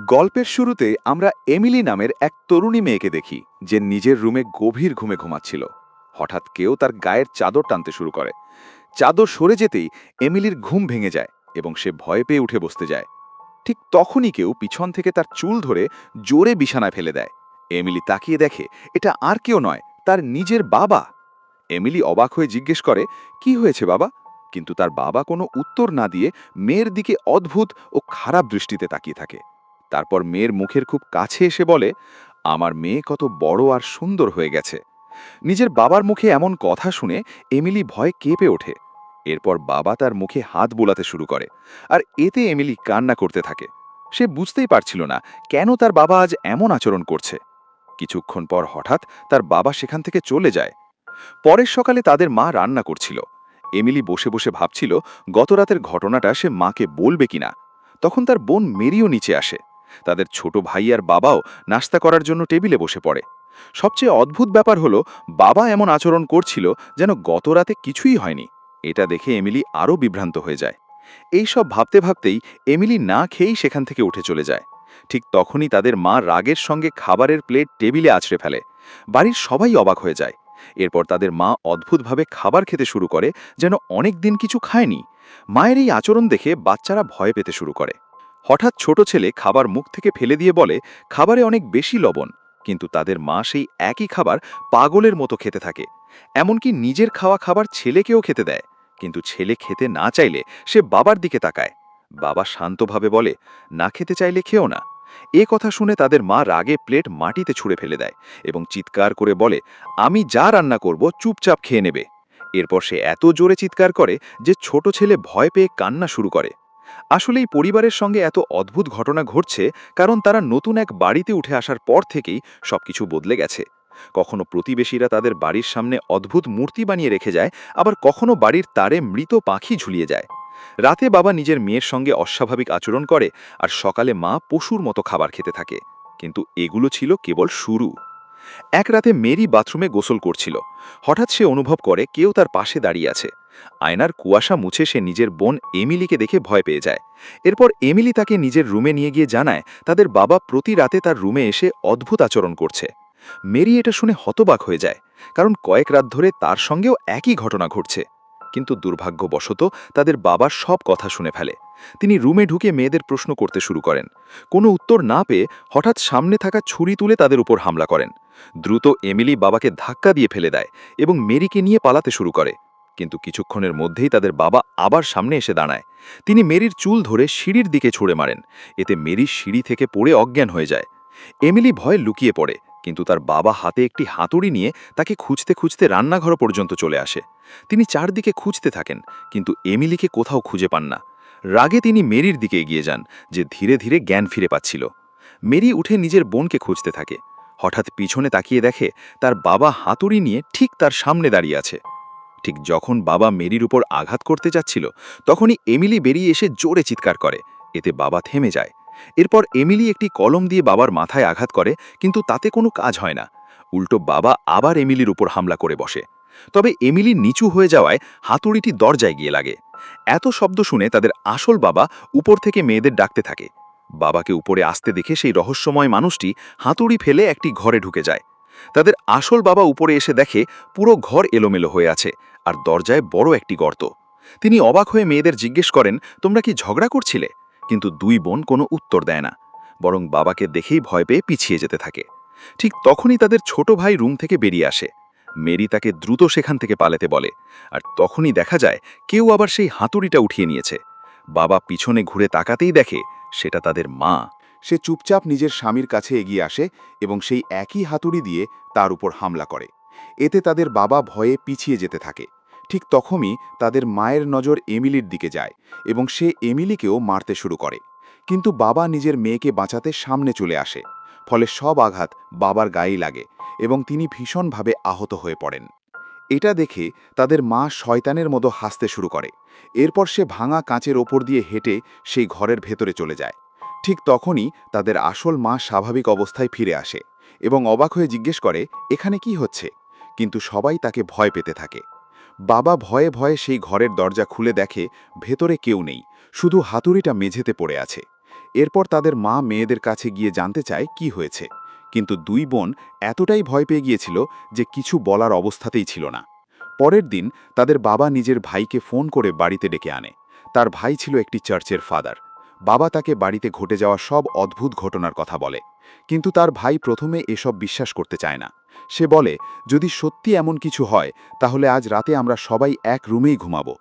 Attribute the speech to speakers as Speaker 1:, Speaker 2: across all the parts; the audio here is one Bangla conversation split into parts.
Speaker 1: গল্পের শুরুতে আমরা এমিলি নামের এক তরুণী মেয়েকে দেখি যে নিজের রুমে গভীর ঘুমে ঘুমাচ্ছিল। হঠাৎ কেউ তার গায়ের চাদর টানতে শুরু করে। চাদর সরে যেতেই এমিলির ঘুম ভেঙে যায় এবং সে ভয় পেয়ে উঠে বসতে যায়। ঠিক তখনই কেউ পিছন থেকে তার চুল ধরে জোরে বিছানায় ফেলে দেয়। এমিলি তাকিয়ে দেখে এটা আর কেউ নয়, তার নিজের বাবা। এমিলি অবাক হয়ে জিজ্ঞেস করে, কি হয়েছে বাবা? কিন্তু তার বাবা কোনো উত্তর না দিয়ে মেয়ের দিকে অদ্ভুত ও খারাপ দৃষ্টিতে তাকিয়ে থাকে। তারপর মেয়ের মুখের খুব কাছে এসে বলে, আমার মেয়ে কত বড় আর সুন্দর হয়ে গেছে। নিজের বাবার মুখে এমন কথা শুনে এমিলি ভয়ে কেঁপে ওঠে। এরপর বাবা তার মুখে হাত বোলাতে শুরু করে, আর এতে এমিলি কান্না করতে থাকে। সে বুঝতেই পারছিল না কেন তার বাবা আজ এমন আচরণ করছে। কিছুক্ষণ পর হঠাৎ তার বাবা সেখান থেকে চলে যায়। পরের সকালে তাদের মা রান্না করছিল। এমিলি বসে বসে ভাবছিল গতরাতের ঘটনাটা সে মাকে বলবে কিনা। তখন তার বোন মেরিও নিচে আসে। তাদের ছোট ভাই আর বাবাও নাস্তা করার জন্য টেবিলে বসে পড়ে। সবচেয়ে অদ্ভুত ব্যাপার হলো, বাবা এমন আচরণ করছিল যেন গতরাতে কিছুই হয়নি। এটা দেখে এমিলি আরও বিভ্রান্ত হয়ে যায়। এই সব ভাবতে ভাবতেই এমিলি না খেয়েই সেখান থেকে উঠে চলে যায়। ঠিক তখনই তাদের মা রাগের সঙ্গে খাবারের প্লেট টেবিলে আছড়ে ফেলে। বাড়ির সবাই অবাক হয়ে যায়। এরপর তাদের মা অদ্ভুতভাবে খাবার খেতে শুরু করে, যেন অনেক দিন কিছু খায়নি। মায়ের এই আচরণ দেখে বাচ্চারা ভয় পেতে শুরু করে। হঠাৎ ছোট ছেলে খাবার মুখ থেকে ফেলে দিয়ে বলে, খাবারে অনেক বেশি লবণ। কিন্তু তাদের মা সেই একই খাবার পাগলের মতো খেতে থাকে। এমনকি নিজের খাওয়া খাবার ছেলেকেও খেতে দেয়। কিন্তু ছেলে খেতে না চাইলে সে বাবার দিকে তাকায়। বাবা শান্তভাবে বলে, না খেতে চাইলে খেও না। এ কথা শুনে তাদের মা রাগে প্লেট মাটিতে ছুঁড়ে ফেলে দেয় এবং চিৎকার করে বলে, আমি যা রান্না করব চুপচাপ খেয়ে নেবে। এরপর সে এত জোরে চিৎকার করে যে ছোট ছেলে ভয় পেয়ে কান্না শুরু করে। আসলেই পরিবারের সঙ্গে এত অদ্ভুত ঘটনা ঘটছে কারণ তারা নতুন এক বাড়িতে উঠে আসার পর থেকেই সবকিছু বদলে গেছে। কখনো প্রতিবেশীরা তাদের বাড়ির সামনে অদ্ভুত মূর্তি বানিয়ে রেখে যায়, আবার কখনো বাড়ির তারে মৃত পাখি ঝুলিয়ে যায়। রাতে বাবা নিজের মেয়ের সঙ্গে অস্বাভাবিক আচরণ করে, আর সকালে মা পশুর মতো খাবার খেতে থাকে। কিন্তু এগুলো ছিল কেবল শুরু। এক রাতে মেরি বাথরুমে গোসল করছিল। হঠাৎ সে অনুভব করে কেউ তার পাশে দাঁড়িয়ে আছে। আয়নার কুয়াশা মুছে সে নিজের বোন এমিলিকে দেখে ভয় পেয়ে যায়। এরপর এমিলি তাকে নিজের রুমে নিয়ে গিয়ে জানায় তাদের বাবা প্রতি রাতে তার রুমে এসে অদ্ভুত আচরণ করছে। মেরি এটা শুনে হতবাক হয়ে যায়, কারণ কয়েক রাত ধরে তার সঙ্গেও একই ঘটনা ঘটছে। কিন্তু দুর্ভাগ্যবশত তাদের বাবার সব কথা শুনে ফেলে। তিনি রুমে ঢুকে মেয়েদের প্রশ্ন করতে শুরু করেন। কোনো উত্তর না পেয়ে হঠাৎ সামনে থাকা ছুরি তুলে তাদের উপর হামলা করেন। দ্রুত এমিলি বাবাকে ধাক্কা দিয়ে ফেলে দেয় এবং মেরিকে নিয়ে পালাতে শুরু করে। কিন্তু কিছুক্ষণের মধ্যেই তাদের বাবা আবার সামনে এসে দাঁড়ায়। তিনি মেরির চুল ধরে সিঁড়ির দিকে ছুঁড়ে মারেন। এতে মেরি সিঁড়ি থেকে পড়ে অজ্ঞান হয়ে যায়। এমিলি ভয়ে লুকিয়ে পড়ে, কিন্তু তার বাবা হাতে একটি হাতুড়ি নিয়ে তাকে খুঁজতে খুঁজতে রান্নাঘর পর্যন্ত চলে আসে। তিনি চারদিকে খুঁজতে থাকেন, কিন্তু এমিলিকে কোথাও খুঁজে পান না। রাগে তিনি মেরির দিকে এগিয়ে যান, যে ধীরে ধীরে জ্ঞান ফিরে পাচ্ছিল। মেরি উঠে নিজের বোনকে খুঁজতে থাকে। হঠাৎ পিছনে তাকিয়ে দেখে তার বাবা হাতুড়ি নিয়ে ঠিক তার সামনে দাঁড়িয়ে আছে। ঠিক যখন বাবা মেরির উপর আঘাত করতে যাচ্ছিল, তখনই এমিলি বেরিয়ে এসে জোরে চিৎকার করে। এতে বাবা থেমে যায়। এরপর এমিলি একটি কলম দিয়ে বাবার মাথায় আঘাত করে, কিন্তু তাতে কোনো কাজ হয় না। উল্টো বাবা আবার এমিলির উপর হামলা করে বসে। তবে এমিলি নিচু হয়ে যাওয়ায় হাতুড়িটি দরজায় গিয়ে লাগে। এত শব্দ শুনে তাদের আসল বাবা উপর থেকে মেয়েদের ডাকতে থাকে। বাবাকে উপরে আসতে দেখে সেই রহস্যময় মানুষটি হাতুড়ি ফেলে একটি ঘরে ঢুকে যায়। তাদের আসল বাবা উপরে এসে দেখে পুরো ঘর এলোমেলো হয়ে আছে, আর দরজায় বড় একটি গর্ত। তিনি অবাক হয়ে মেয়েদের জিজ্ঞেস করেন, তোমরা কি ঝগড়া করছিলে? কিন্তু দুই বোন কোনো উত্তর দেয় না, বরং বাবাকে দেখেই ভয় পেয়ে পিছিয়ে যেতে থাকে। ঠিক তখনই তাদের ছোট ভাই রুম থেকে বেরিয়ে আসে। মেরি তাকে দ্রুত সেখান থেকে পালাতে বলে, আর তখনই দেখা যায় কেউ আবার সেই হাতুড়িটা উঠিয়ে নিয়েছে। বাবা পিছনে ঘুরে তাকাতেই দেখে সেটা তাদের মা। সে চুপচাপ নিজের স্বামীর কাছে এগিয়ে আসে এবং সেই একই হাতুড়ি দিয়ে তার উপর হামলা করে। এতে তাদের বাবা ভয়ে পিছিয়ে যেতে থাকে। ঠিক তখনই তাদের মায়ের নজর এমিলির দিকে যায় এবং সে এমিলিকেও মারতে শুরু করে। কিন্তু বাবা নিজের মেয়েকে বাঁচাতে সামনে চলে আসে। ফলে সব আঘাত বাবার গায়েই লাগে এবং তিনি ভীষণভাবে আহত হয়ে পড়েন। এটা দেখে তাদের মা শয়তানের মতো হাসতে শুরু করে। এরপর সে ভাঙা কাঁচের ওপর দিয়ে হেঁটে সেই ঘরের ভেতরে চলে যায়। ঠিক তখনই তাদের আসল মা স্বাভাবিক অবস্থায় ফিরে আসে এবং অবাক হয়ে জিজ্ঞেস করে, এখানে কি হচ্ছে? কিন্তু সবাই তাকে ভয় পেতে থাকে। বাবা ভয়ে ভয়ে সেই ঘরের দরজা খুলে দেখে ভেতরে কেউ নেই, শুধু হাতুড়িটা মেঝেতে পড়ে আছে।
Speaker 2: এরপর তাদের মা মেয়েদের কাছে গিয়ে জানতে চায় কি হয়েছে, কিন্তু দুই বোন এতটাই ভয় পেয়ে গিয়েছিল যে কিছু বলার অবস্থাতেই ছিল না। পরের দিন তাদের বাবা নিজের ভাইকে ফোন করে বাড়িতে ডেকে আনে। তার ভাই ছিল একটি চার্চের ফাদার। বাবা তাকে বাড়িতে ঘটে যাওয়া সব অদ্ভুত ঘটনার কথা বলে, কিন্তু তার ভাই প্রথমে এসব বিশ্বাস করতে চায় না। সে বলে, যদি সত্যি এমন কিছু হয় তাহলে আজ রাতে আমরা সবাই এক রুমেই ঘুমাবো।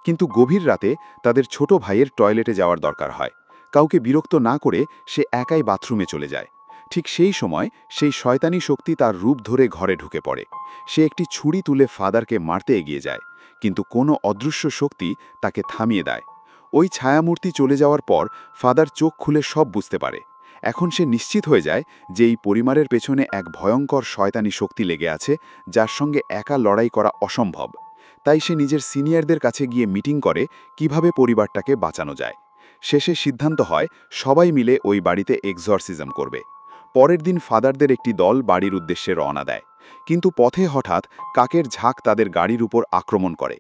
Speaker 2: কিন্তু গভীর রাতে তাদের ছোট ভাইয়ের টয়লেটে যাওয়ার দরকার হয়। কাউকে বিরক্ত না করে সে একাই বাথরুমে চলে যায়। ঠিক সেই সময় সেই শয়তানি শক্তি তার রূপ ধরে ঘরে ঢুকে পড়ে। সে একটি ছুরি তুলে ফাদারকে মারতে এগিয়ে যায়, কিন্তু কোনো অদৃশ্য শক্তি তাকে থামিয়ে দেয়। ওই ছায়ামূর্তি চলে যাওয়ার পর ফাদার চোখ খুলে সব বুঝতে পারে। এখন সে নিশ্চিত হয়ে যায় যে এই পরিবারের পেছনে এক ভয়ঙ্কর শয়তানি শক্তি লেগে আছে, যার সঙ্গে একা লড়াই করা অসম্ভব। তাই সে নিজের সিনিয়রদের কাছে গিয়ে মিটিং করে কিভাবে পরিবারটাকে বাঁচানো যায়। শেষে সিদ্ধান্ত হয় সবাই মিলে ওই বাড়িতে এক্সরসিজম করবে। পরের দিন ফাদারদের একটি দল বাড়ির উদ্দেশ্যে রওনা দেয়, কিন্তু পথে হঠাৎ কাকের ঝাঁক তাদের গাড়ির উপর আক্রমণ করে।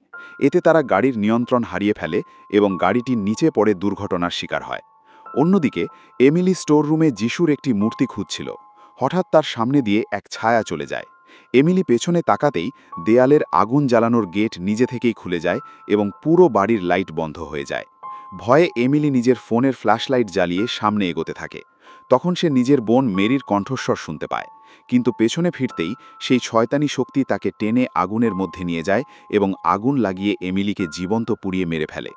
Speaker 2: এতে তারা গাড়ির নিয়ন্ত্রণ হারিয়ে ফেলে এবং গাড়িটি নিচে পড়ে দুর্ঘটনার শিকার হয়। অন্যদিকে এমিলি স্টোর রুমে যিশুর একটি মূর্তি খুঁজছিল। হঠাৎ তার সামনে দিয়ে এক ছায়া চলে যায়। এমিলি পেছনে তাকাতেই দেয়ালের আগুন জ্বালানোর গেট নিজে থেকেই খুলে যায় এবং পুরো বাড়ির লাইট বন্ধ হয়ে যায়। ভয়ে এমিলি নিজের ফোনের ফ্ল্যাশলাইট জ্বালিয়ে সামনে এগোতে থাকে। তখন সে নিজের বোন মেরির কণ্ঠস্বর শুনতে পায়, কিন্তু পেছনে ফিরতেই সেই শয়তানি শক্তি তাকে টেনে আগুনের মধ্যে নিয়ে যায় এবং আগুন লাগিয়ে এমিলিকে জীবন্ত পুড়িয়ে মেরে ফেলে।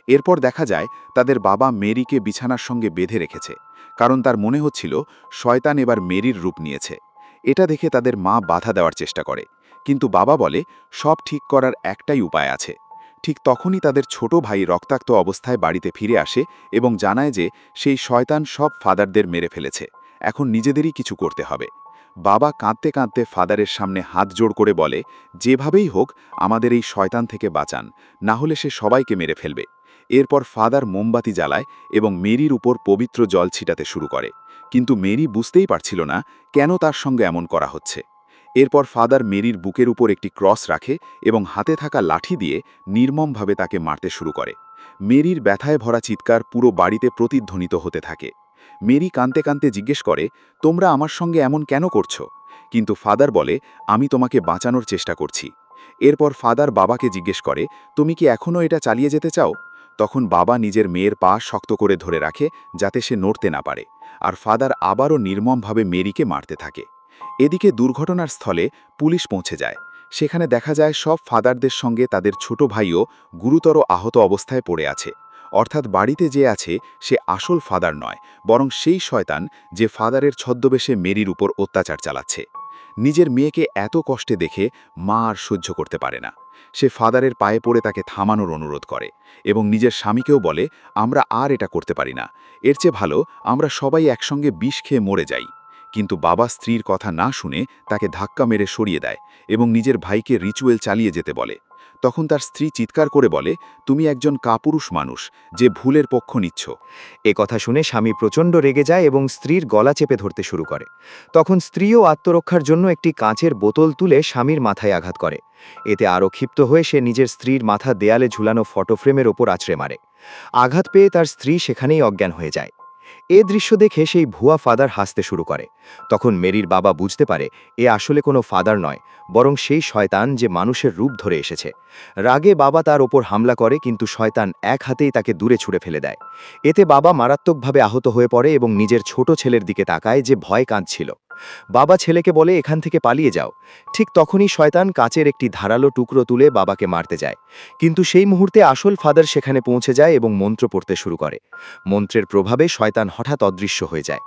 Speaker 2: এরপর দেখা যায় তাদের বাবা মেরিকে বিছানার সঙ্গে বেঁধে রেখেছে, কারণ তার মনে হচ্ছিল শয়তান এবার মেরির রূপ নিয়েছে। এটা দেখে তাদের মা বাধা দেওয়ার চেষ্টা করে, কিন্তু বাবা বলে সব ঠিক করার একটাই উপায় আছে। ঠিক তখনই তাদের ছোট ভাই রক্তাক্ত অবস্থায় বাড়িতে ফিরে আসে এবং জানায় যে সেই শয়তান সব ফাদারদের মেরে ফেলেছে, এখন নিজেদেরই কিছু করতে হবে। বাবা কাঁদতে কাঁদতে ফাদারের সামনে হাত জোড় করে বলে, যেভাবেই হোক আমাদের এই শয়তান থেকে বাঁচান, না হলে সে সবাইকে মেরে ফেলবে। এরপর ফাদার মোমবাতি জ্বালায় এবং মেরির উপর পবিত্র জল ছিটাতে শুরু করে, কিন্তু মেরি বুঝতেই পারছিল না কেন তার সঙ্গে এমন করা হচ্ছে। এরপর ফাদার মেরির বুকের উপর একটি ক্রস রাখে এবং হাতে থাকা লাঠি দিয়ে নির্মমভাবে তাকে মারতে শুরু করে। মেরির ব্যথায় ভরা চিৎকার পুরো বাড়িতে প্রতিধ্বনিত হতে থাকে। মেরি কাঁদতে কাঁদতে জিজ্ঞেস করে, তোমরা আমার সঙ্গে এমন কেন করছো? কিন্তু ফাদার বলে, আমি তোমাকে বাঁচানোর চেষ্টা করছি। এরপর ফাদার বাবাকে জিজ্ঞেস করে, তুমি কি এখনও এটা চালিয়ে যেতে চাও? তখন বাবা নিজের মেয়ের পা শক্ত করে ধরে রাখে যাতে সে নড়তে না পারে, আর ফাদার আবারও নির্মমভাবে মেরিকে মারতে থাকে। এদিকে দুর্ঘটনার স্থলে পুলিশ পৌঁছে যায়। সেখানে দেখা যায় সব ফাদারদের সঙ্গে তাদের ছোট ভাইও গুরুতর আহত অবস্থায় পড়ে আছে। অর্থাৎ বাড়িতে যে আছে সে আসল ফাদার নয়, বরং সেই শয়তান যে ফাদারের ছদ্মবেশে মেরির উপর অত্যাচার চালাচ্ছে। নিজের মেয়েকে এত কষ্টে দেখে মা আর সহ্য করতে পারে না। সে ফাদারের পায়ে পড়ে তাকে থামানোর অনুরোধ করে এবং নিজের স্বামীকেও বলে, আমরা আর এটা করতে পারি না, এর চেয়ে ভালো আমরা সবাই একসঙ্গে বিষ খেয়ে মরে যাই। কিন্তু বাবা স্ত্রীর কথা না শুনে তাকে ধাক্কা মেরে সরিয়ে দেয় এবং নিজের ভাইকে রিচুয়াল চালিয়ে যেতে বলে। তখন তার স্ত্রী চিৎকার করে বলে, তুমি একজন কাপুরুষ মানুষ যে ভুলের পক্ষ নিচ্ছ।
Speaker 3: এ কথা শুনে স্বামী প্রচণ্ড রেগে যায় এবং স্ত্রীর গলা চেপে ধরতে শুরু করে। তখন স্ত্রীও আত্মরক্ষার জন্য একটি কাঁচের বোতল তুলে স্বামীর মাথায় আঘাত করে। এতে আরও ক্ষিপ্ত হয়ে সে নিজের স্ত্রীর মাথা দেয়ালে ঝুলানো ফটোফ্রেমের ওপর আছড়ে মারে। আঘাত পেয়ে তার স্ত্রী সেখানেই অজ্ঞান হয়ে যায়। এ দৃশ্য দেখে সেই ভুয়া ফাদার হাসতে শুরু করে। তখন মেরির বাবা বুঝতে পারে এ আসলে কোনো ফাদার নয়, বরং সেই শয়তান যে মানুষের রূপ ধরে এসেছে। রাগে বাবা তার ওপর হামলা করে, কিন্তু শয়তান এক হাতেই তাকে দূরে ছুঁড়ে ফেলে দেয়। এতে বাবা মারাত্মকভাবে আহত হয়ে পড়ে এবং নিজের ছোট ছেলের দিকে তাকায় যে ভয় কাঁদছিল। বাবা ছেলেকে বলে, এখান থেকে পালিয়ে যাও। ঠিক তখনই শয়তান কাচের একটি ধারালো টুকরো তুলে বাবাকে মারতে যায়, কিন্তু সেই মুহূর্তে আসল ফাদার সেখানে পৌঁছে যায় এবং মন্ত্র পড়তে শুরু করে। মন্ত্রের প্রভাবে শয়তান হঠাৎ অদৃশ্য হয়ে যায়।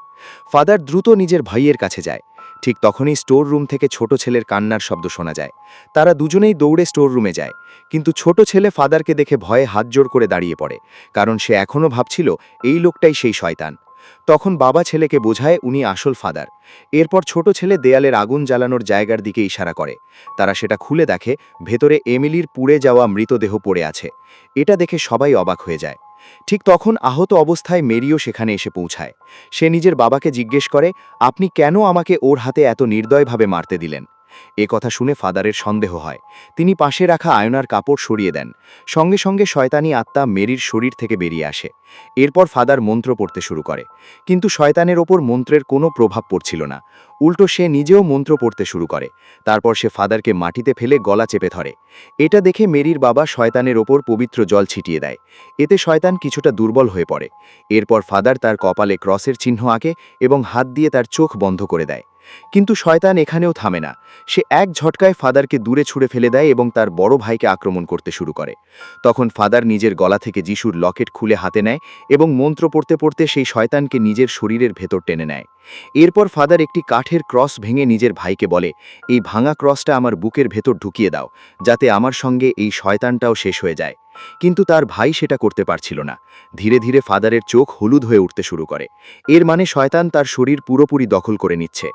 Speaker 3: ফাদার দ্রুত নিজের ভাইয়ের কাছে যায়। ঠিক তখনই স্টোর রুম থেকে ছোট ছেলের কান্নার শব্দ শোনা যায়। তারা দুজনেই দৌড়ে স্টোর রুমে যায়, কিন্তু ছোট ছেলে ফাদারকে দেখে ভয়ে হাত জোড় করে দাঁড়িয়ে পড়ে, কারণ সে এখনও ভাবছিল এই লোকটাই সেই শয়তান। তখন বাবা ছেলেকে বোঝায় উনি আসল ফাদার। এরপর ছোট ছেলে দেয়ালের আগুন জ্বালানোর জায়গার দিকে ইশারা করে। তারা সেটা খুলে দেখে ভেতরে এমিলির পুড়ে যাওয়া মৃতদেহ পড়ে আছে। এটা দেখে সবাই অবাক হয়ে যায়। ঠিক তখন আহত অবস্থায় মেরিও সেখানে এসে পৌঁছায়। সে নিজের বাবাকে জিজ্ঞেস করে, আপনি কেন আমাকে ওর হাতে এত নির্দয়ভাবে মারতে দিলেন? এ কথা শুনে ফাদারের সন্দেহ হয়। তিনি পাশে রাখা আয়নার কাপড় সরিয়ে দেন। সঙ্গে সঙ্গে শয়তানি আত্মা মেরির শরীর থেকে বেরিয়ে আসে। এরপর ফাদার মন্ত্র পড়তে শুরু করে, কিন্তু শয়তানের ওপর মন্ত্রের কোনো প্রভাব পড়ছিল না। উল্টো সে নিজেও মন্ত্র পড়তে শুরু করে। তারপর সে ফাদারকে মাটিতে ফেলে গলা চেপে ধরে। এটা দেখে মেরির বাবা শয়তানের ওপর পবিত্র জল ছিটিয়ে দেয়। এতে শয়তান কিছুটা দুর্বল হয়ে পড়ে। এরপর ফাদার তার কপালে ক্রসের চিহ্ন আঁকে এবং হাত দিয়ে তার চোখ বন্ধ করে দেয়। কিন্তু শয়তান এখানেও থামে না। সে এক ঝটকায় ফাদারকে দূরে ছুঁড়ে ফেলে দেয় এবং তার বড় ভাইকে আক্রমণ করতে শুরু করে। তখন ফাদার নিজের গলা থেকে যিশুর লকেট খুলে হাতে নেয় এবং মন্ত্র পড়তে পড়তে সেই শয়তানকে নিজের শরীরের ভেতর টেনে নেয়। এরপর ফাদার একটি কাঠের ক্রস ভেঙে নিজের ভাইকে বলে, এই ভাঙা ক্রসটা আমার বুকের ভেতর ঢুকিয়ে দাও, যাতে আমার সঙ্গে এই শয়তানটাও শেষ হয়ে যায়। কিন্তু তার ভাই সেটা করতে পারছিল না। ধীরে ধীরে ফাদারের চোখ হলুদ হয়ে উঠতে শুরু করে। এর মানে শয়তান তার শরীর পুরোপুরি দখল করে নিচ্ছে।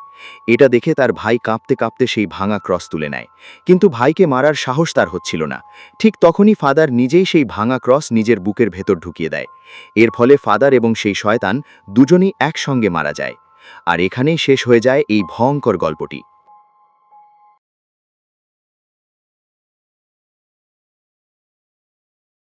Speaker 3: এটা দেখে তার ভাই কাঁপতে কাঁপতে সেই ভাঙা ক্রস তুলে নেয়। কিন্তু ভাইকে মারার সাহস তার হচ্ছিল না। ঠিক তখনই ফাদার নিজেই সেই ভাঙা ক্রস নিজের বুকের ভেতর ঢুকিয়ে দেয়। এর ফলে ফাদার এবং সেই শয়তান দুজনেই একসঙ্গে মারা যায়। আর এখানেই শেষ হয়ে যায় এই ভয়ঙ্কর গল্পটি।